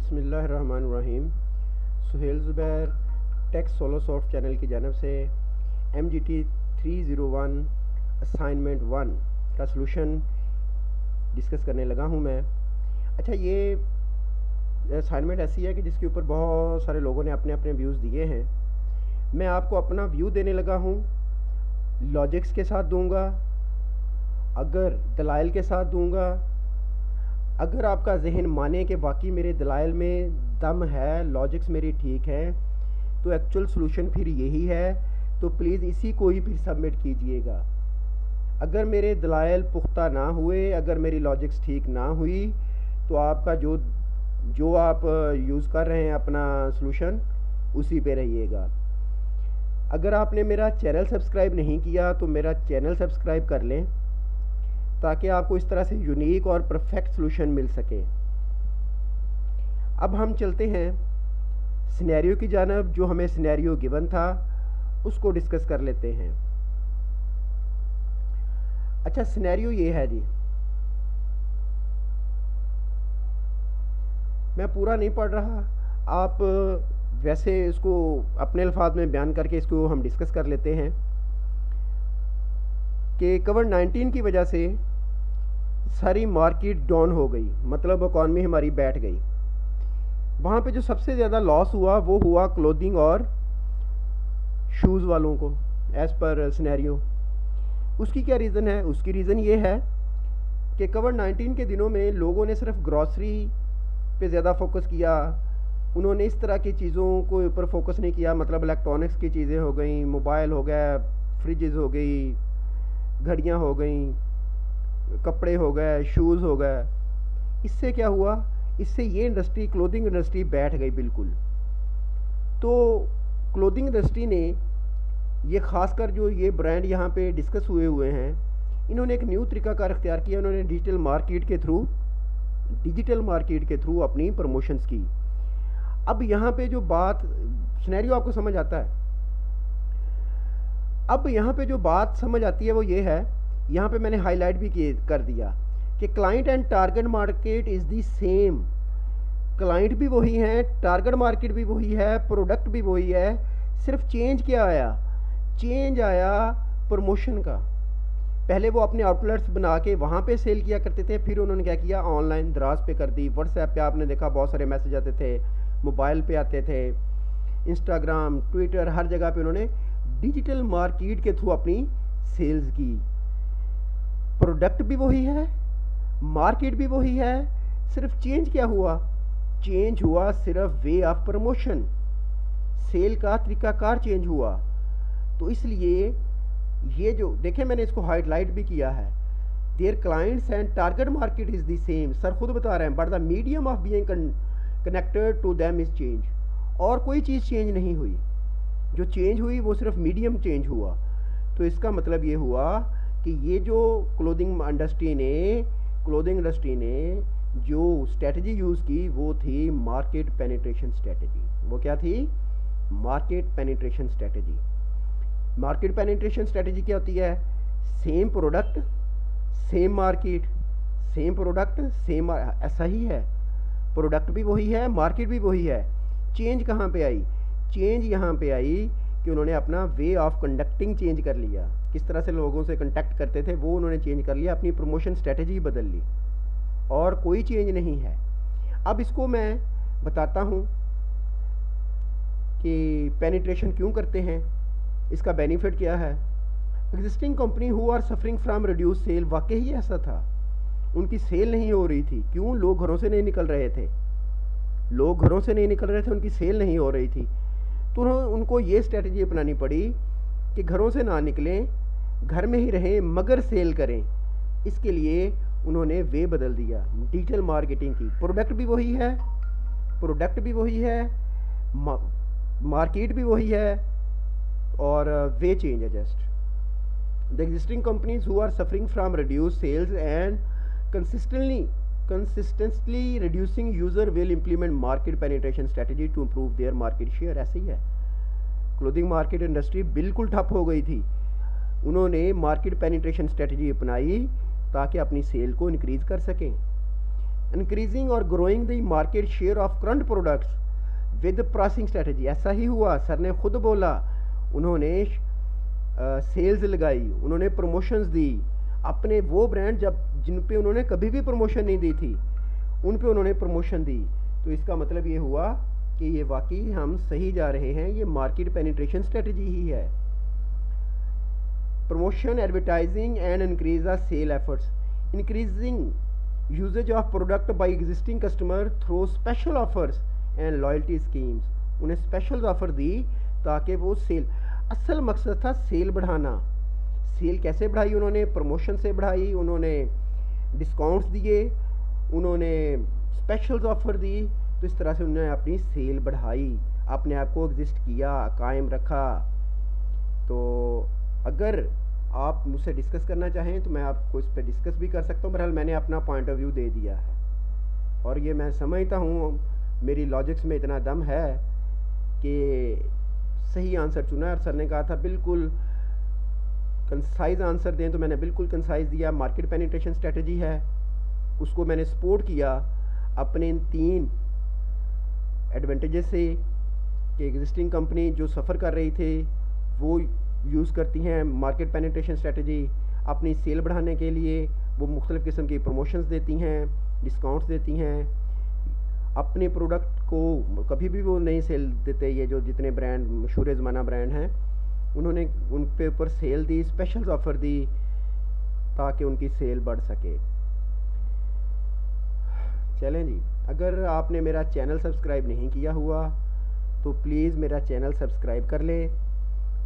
बिस्मिल्लाहिर्रहमानिर्रहीम। Suhail Zubair tech solo soft channel की जानब से MGT 301 असाइनमेंट 1 का सलूशन डिस्कस करने लगा हूँ मैं। अच्छा, ये असाइनमेंट ऐसी है कि जिसके ऊपर बहुत सारे लोगों ने अपने अपने व्यूज़ दिए हैं। मैं आपको अपना व्यू देने लगा हूँ, लॉजिक्स के साथ दूंगा, अगर दलाइल के साथ दूंगा। अगर आपका जहन माने कि वाकई मेरे दलाइल में दम है, लॉजिक्स मेरी ठीक है, तो एक्चुअल सलूशन फिर यही है। तो प्लीज़ इसी को ही फिर सबमिट कीजिएगा। अगर मेरे दलाइल पुख्ता ना हुए, अगर मेरी लॉजिक्स ठीक ना हुई, तो आपका जो आप यूज़ कर रहे हैं अपना सलूशन, उसी पे रहिएगा। अगर आपने मेरा चैनल सब्सक्राइब नहीं किया तो मेरा चैनल सब्सक्राइब कर लें, ताकि आपको इस तरह से यूनिक और परफेक्ट सलूशन मिल सके। अब हम चलते हैं सिनेरियो की जानब। जो हमें सिनेरियो गिवन था उसको डिस्कस कर लेते हैं। अच्छा, सिनेरियो ये है जी, मैं पूरा नहीं पढ़ रहा, आप वैसे इसको अपने अल्फाज में बयान करके इसको हम डिस्कस कर लेते हैं कि कोविड-19 की वजह से सारी मार्केट डाउन हो गई, मतलब इकॉनमी हमारी बैठ गई। वहाँ पे जो सबसे ज़्यादा लॉस हुआ वो हुआ क्लोथिंग और शूज़ वालों को, एज़ पर सिनेरियो। उसकी क्या रीज़न है? उसकी रीज़न ये है कि कोविड-19 के दिनों में लोगों ने सिर्फ ग्रॉसरी पे ज़्यादा फोकस किया। उन्होंने इस तरह की चीज़ों को ऊपर फोकस नहीं किया, मतलब इलेक्ट्रॉनिक्स की चीज़ें हो गई, मोबाइल हो गया, फ्रिजेज़ हो गई, घड़ियाँ हो गई, कपड़े हो गए, शूज़ हो गए। इससे क्या हुआ? इससे ये इंडस्ट्री, क्लोथिंग इंडस्ट्री बैठ गई बिल्कुल। तो क्लोथिंग इंडस्ट्री ने ये ख़ासकर जो ये ब्रांड यहाँ पे डिस्कस हुए हैं, इन्होंने एक न्यू तरीक़ाकार इख्तियार किया। उन्होंने डिजिटल मार्केट के थ्रू अपनी प्रमोशंस की। अब यहाँ पे जो बात, सिनेरियो आपको समझ आता है? अब यहाँ पे जो बात समझ आती है वो ये है, यहाँ पे मैंने हाईलाइट भी कर दिया कि client and target market is the same. Client भी वही है, टारगेट मार्केट भी वही है, प्रोडक्ट भी वही है। सिर्फ चेंज क्या आया? चेंज आया प्रमोशन का। पहले वो अपने आउटलेट्स बना के वहाँ पे सेल किया करते थे, फिर उन्होंने क्या किया? ऑनलाइन दराज पे कर दी। व्हाट्सएप पे आपने देखा बहुत सारे मैसेज आते थे, मोबाइल पे आते थे, इंस्टाग्राम, ट्विटर, हर जगह पे उन्होंने डिजिटल मार्केट के थ्रू अपनी सेल्स की। प्रोडक्ट भी वही है, मार्केट भी वही है, सिर्फ चेंज क्या हुआ? चेंज हुआ सिर्फ वे ऑफ प्रमोशन, सेल का तरीकाकार चेंज हुआ। तो इसलिए ये जो देखें, मैंने इसको हाईलाइट भी किया है, their clients and target market is the same. Sir खुद बता रहे हैं, but the medium of being connected to them is change. और कोई चीज़ चेंज नहीं हुई, जो चेंज हुई वो सिर्फ मीडियम चेंज हुआ। तो इसका मतलब ये हुआ कि ये जो क्लोथिंग इंडस्ट्री ने जो स्ट्रेटजी यूज़ की वो थी मार्केट पेनिट्रेशन स्ट्रेटजी। वो क्या थी? Market penetration strategy. Market penetration strategy क्या होती है? Same product same market, same product same, ऐसा ही है। प्रोडक्ट भी वही है, मार्केट भी वही है। चेंज कहाँ पे आई? चेंज यहाँ पे आई कि उन्होंने अपना वे ऑफ कंडक्टिंग चेंज कर लिया। किस तरह से लोगों से कंटेक्ट करते थे वो उन्होंने चेंज कर लिया, अपनी प्रमोशन स्ट्रेटजी बदल ली, और कोई चेंज नहीं है। अब इसको मैं बताता हूँ कि पेनिट्रेशन क्यों करते हैं, इसका बेनिफिट क्या है। Existing company who are suffering from reduce sale, वाकई ही ऐसा था, उनकी सेल नहीं हो रही थी। क्यों? लोग घरों से नहीं निकल रहे थे, उनकी सेल नहीं हो रही थी। तो उनको ये स्ट्रेटजी अपनानी पड़ी कि घरों से ना निकलें, घर में ही रहें, मगर सेल करें। इसके लिए उन्होंने वे बदल दिया डिजिटल मार्केटिंग की। प्रोडक्ट भी वही है, मार्केट भी वही है, और वे चेंज है just. The existing companies who are suffering from reduce sales and consistently reducing user will implement market penetration strategy to improve their market share. ऐसे ही है, क्लोथिंग मार्केट इंडस्ट्री बिल्कुल ठप हो गई थी, उन्होंने मार्केट पेनिट्रेशन स्ट्रेटजी अपनाई ताकि अपनी सेल को इंक्रीज़ कर सकें। इंक्रीजिंग और growing the market share of current products with pricing strategy. ऐसा ही हुआ, सर ने खुद बोला, उन्होंने सेल्स लगाई, उन्होंने प्रमोशंस दी, अपने वो ब्रांड जब जिन पे उन्होंने कभी भी प्रमोशन नहीं दी थी उन पे उन्होंने प्रमोशन दी। तो इसका मतलब ये हुआ कि ये वाकई हम सही जा रहे हैं, ये मार्केट पेनिट्रेशन स्ट्रेटजी ही है। Promotion, advertising and increase the sale efforts, increasing usages of product by existing customer through special offers and loyalty schemes. उन्हें स्पेशल ऑफर दी ताकि वो सेल, असल मकसद था सेल बढ़ाना। सेल कैसे बढ़ाई उन्होंने? प्रमोशन से बढ़ाई, उन्होंने डिस्काउंट्स दिए, उन्होंने स्पेशल्स ऑफर दी। तो इस तरह से उन्होंने अपनी सेल बढ़ाई, अपने आप को एग्जिस्ट किया, कायम रखा। तो अगर आप मुझसे डिस्कस करना चाहें तो मैं आपको इस पर डिस्कस भी कर सकता हूँ। बहरहाल मैंने अपना पॉइंट ऑफ व्यू दे दिया है और ये मैं समझता हूँ मेरी लॉजिक्स में इतना दम है कि सही आंसर चुना। और सर ने कहा था बिल्कुल कंसाइज आंसर दें, तो मैंने बिल्कुल कंसाइज दिया। मार्केट पेनिट्रेशन स्ट्रेटजी है, उसको मैंने सपोर्ट किया अपने इन 3 एडवांटेजेस से कि एग्जिस्टिंग कंपनी जो सफ़र कर रही थे वो यूज़ करती हैं मार्केट पेनिट्रेशन स्ट्रेटजी अपनी सेल बढ़ाने के लिए। वो मुख्तलिफ़ किस्म की प्रमोशंस देती हैं, डिस्काउंट्स देती हैं, अपने प्रोडक्ट को कभी भी वो नहीं सेल देते। ये जो जितने ब्रांड मशहूर ज़माना ब्रांड हैं उन्होंने उन पे ऊपर सेल दी, स्पेशल ऑफ़र दी ताकि उनकी सेल बढ़ सके। चलें जी, अगर आपने मेरा चैनल सब्सक्राइब नहीं किया हुआ तो प्लीज़ मेरा चैनल सब्सक्राइब कर लें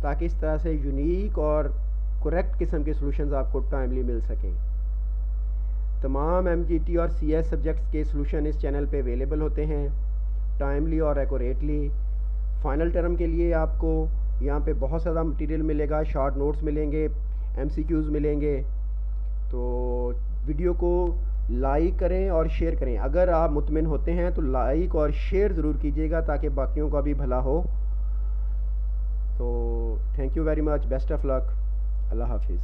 ताकि इस तरह से यूनिक और करेक्ट किस्म के सॉल्यूशंस आपको टाइमली मिल सकें। तमाम MGT और CS सब्जेक्ट्स के सॉल्यूशन इस चैनल पे अवेलेबल होते हैं टाइमली और एक्यूरेटली। फ़ाइनल टर्म के लिए आपको यहाँ पे बहुत ज़्यादा मटेरियल मिलेगा, शॉर्ट नोट्स मिलेंगे, MCQs मिलेंगे। तो वीडियो को लाइक करें और शेयर करें। अगर आप मुतमिन होते हैं तो लाइक और शेयर ज़रूर कीजिएगा ताकि बाकियों का भी भला हो। तो thank you very much, best of luck, अल्लाह हाफिज़।